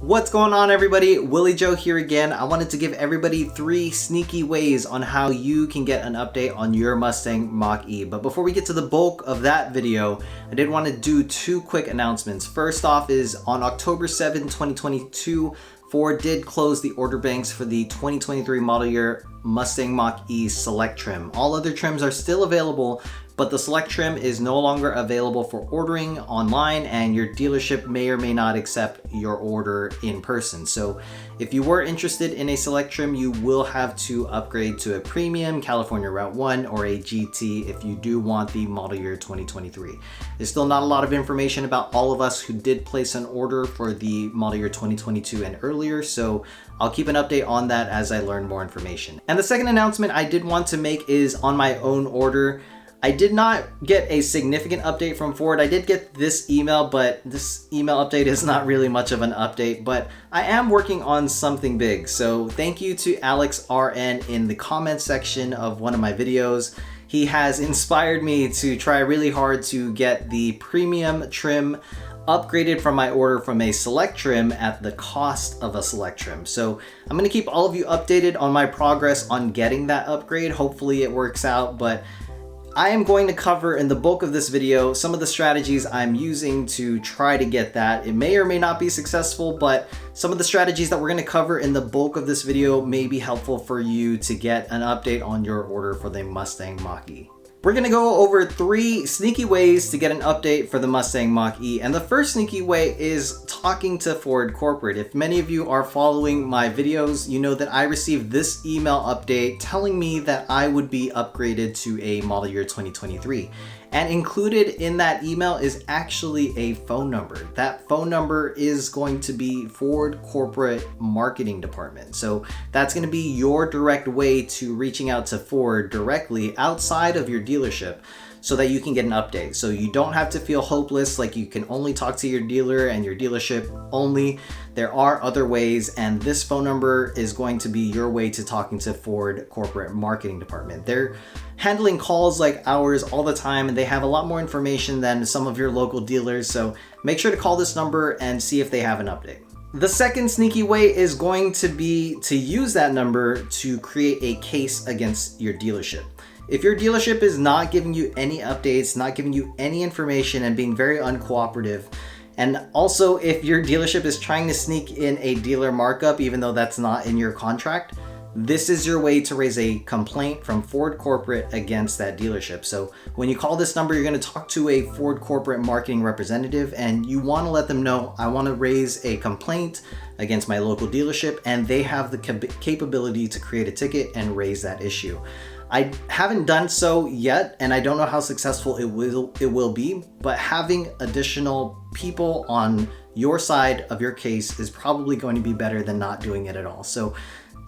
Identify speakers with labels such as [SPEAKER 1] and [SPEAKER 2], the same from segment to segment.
[SPEAKER 1] What's going on, everybody? Willie Joe here again. I wanted to give everybody 3 sneaky ways on how you can get an update on your Mustang Mach E. But before we get to the bulk of that video, I did want to do 2 quick announcements. First off is on October 7, 2022, Ford did close the order banks for the 2023 model year Mustang Mach E Select trim. All other trims are still available, but the Select trim is no longer available for ordering online, and your dealership may or may not accept your order in person. So if you were interested in a Select trim, you will have to upgrade to a Premium, California Route 1, or a GT if you do want the model year 2023. There's still not a lot of information about all of us who did place an order for the model year 2022 and earlier, so I'll keep an update on that as I learn more information. And the second announcement I did want to make is on my own order. I did not get a significant update from Ford. I did get this email, but this email update is not really much of an update, but I am working on something big. So thank you to Alex RN in the comments section of one of my videos. He has inspired me to try really hard to get the premium trim upgraded from my order from a Select trim at the cost of a Select trim. So I'm gonna keep all of you updated on my progress on getting that upgrade. Hopefully it works out, but I am going to cover in the bulk of this video some of the strategies I'm using to try to get that. It may or may not be successful, but some of the strategies that we're going to cover in the bulk of this video may be helpful for you to get an update on your order for the Mustang Mach E. We're going to go over 3 sneaky ways to get an update for the Mustang Mach E. And the first sneaky way is talking to Ford Corporate. If many of you are following my videos, you know that I received this email update telling me that I would be upgraded to a model year 2023. And included in that email is actually a phone number. That phone number is going to be Ford Corporate Marketing Department. So that's going to be your direct way to reaching out to Ford directly outside of your dealership so that you can get an update. So you don't have to feel hopeless like you can only talk to your dealer and your dealership only. There are other ways, and this phone number is going to be your way to talking to Ford Corporate Marketing Department. They're handling calls like ours all the time, and they have a lot more information than some of your local dealers. So make sure to call this number and see if they have an update. The second sneaky way is going to be to use that number to create a case against your dealership. If your dealership is not giving you any updates, not giving you any information, and being very uncooperative, and also if your dealership is trying to sneak in a dealer markup even though that's not in your contract, this is your way to raise a complaint from Ford Corporate against that dealership. So when you call this number, you're going to talk to a Ford Corporate marketing representative, and you want to let them know, I want to raise a complaint against my local dealership, and they have the capability to create a ticket and raise that issue. I haven't done so yet, and I don't know how successful it will be, but having additional people on your side of your case is probably going to be better than not doing it at all. So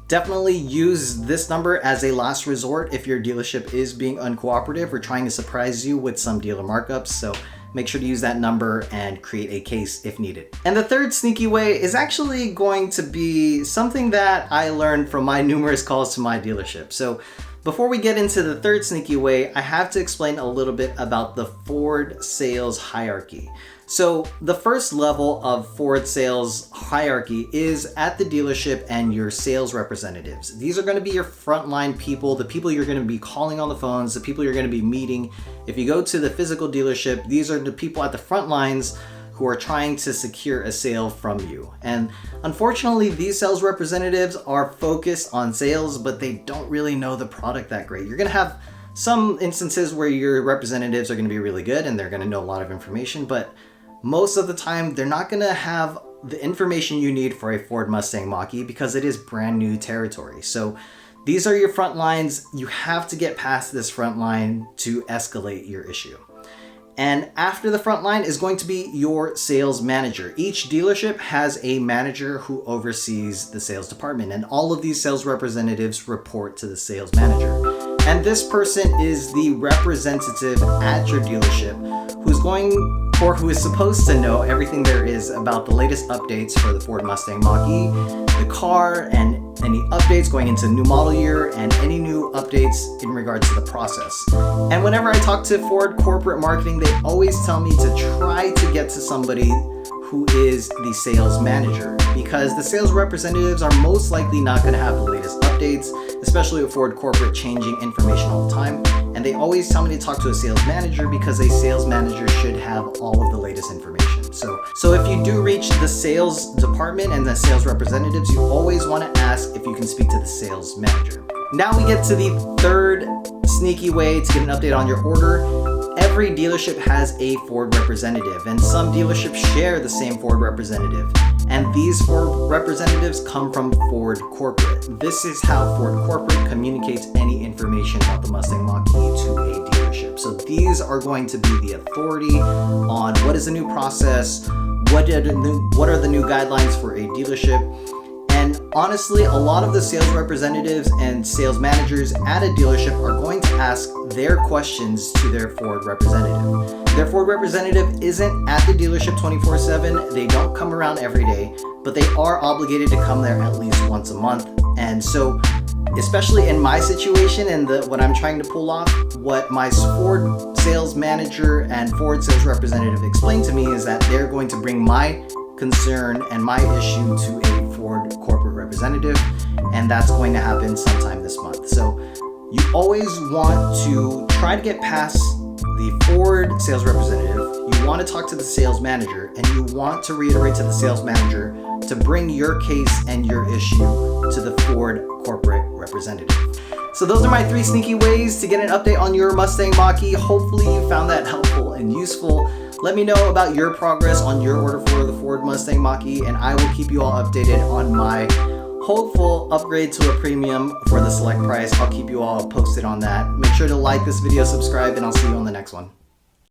[SPEAKER 1] definitely use this number as a last resort if your dealership is being uncooperative or trying to surprise you with some dealer markups. So make sure to use that number and create a case if needed. And the third sneaky way is actually going to be something that I learned from my numerous calls to my dealership. So before we get into the third sneaky way, I have to explain a little bit about the Ford sales hierarchy. So the first level of Ford sales hierarchy is at the dealership and your sales representatives. These are going to be your frontline people, the people you're going to be calling on the phones, the people you're going to be meeting. If you go to the physical dealership, these are the people at the front lines who are trying to secure a sale from you. And unfortunately, these sales representatives are focused on sales, but they don't really know the product that great. You're going to have some instances where your representatives are going to be really good and they're going to know a lot of information, but most of the time they're not going to have the information you need for a Ford Mustang Mach E because it is brand new territory. So these are your front lines. You have to get past this front line to escalate your issue. And after the front line is going to be your sales manager. Each dealership has a manager who oversees the sales department, and all of these sales representatives report to the sales manager. And this person is the representative at your dealership who is supposed to know everything there is about the latest updates for the Ford Mustang Mach E, the car, and any updates going into new model year and any new updates in regards to the process. And whenever I talk to Ford Corporate Marketing, they always tell me to try to get to somebody who is the sales manager, because the sales representatives are most likely not going to have the latest updates, especially with Ford corporate changing information all the time. And they always tell me to talk to a sales manager because a sales manager should have all of the latest information. So if you do reach the sales department and the sales representatives, you always want to ask if you can speak to the sales manager. Now we get to the third sneaky way to get an update on your order. Every dealership has a Ford representative, and some dealerships share the same Ford representative. And these Ford representatives come from Ford Corporate. This is how Ford Corporate communicates any information about the Mustang Mach-E to a dealership. So these are going to be the authority on what is the new process, what are the new guidelines for a dealership. And honestly, a lot of the sales representatives and sales managers at a dealership are going to ask their questions to their Ford representative. Their Ford representative isn't at the dealership 24/7. They don't come around every day, but they are obligated to come there at least once a month. And so, especially in my situation and what I'm trying to pull off, what my Ford sales manager and Ford sales representative explained to me is that they're going to bring my concern and my issue to a Ford corporate representative, and that's going to happen sometime this month. So you always want to try to get past the Ford sales representative. You want to talk to the sales manager, and you want to reiterate to the sales manager to bring your case and your issue to the Ford corporate representative. So those are my 3 sneaky ways to get an update on your Mustang Mach-E. Hopefully you found that helpful and useful. Let me know about your progress on your order for the Ford Mustang Mach-E, and I will keep you all updated on my hopeful upgrade to a premium for the select price. I'll keep you all posted on that. Make sure to like this video, subscribe, and I'll see you on the next one.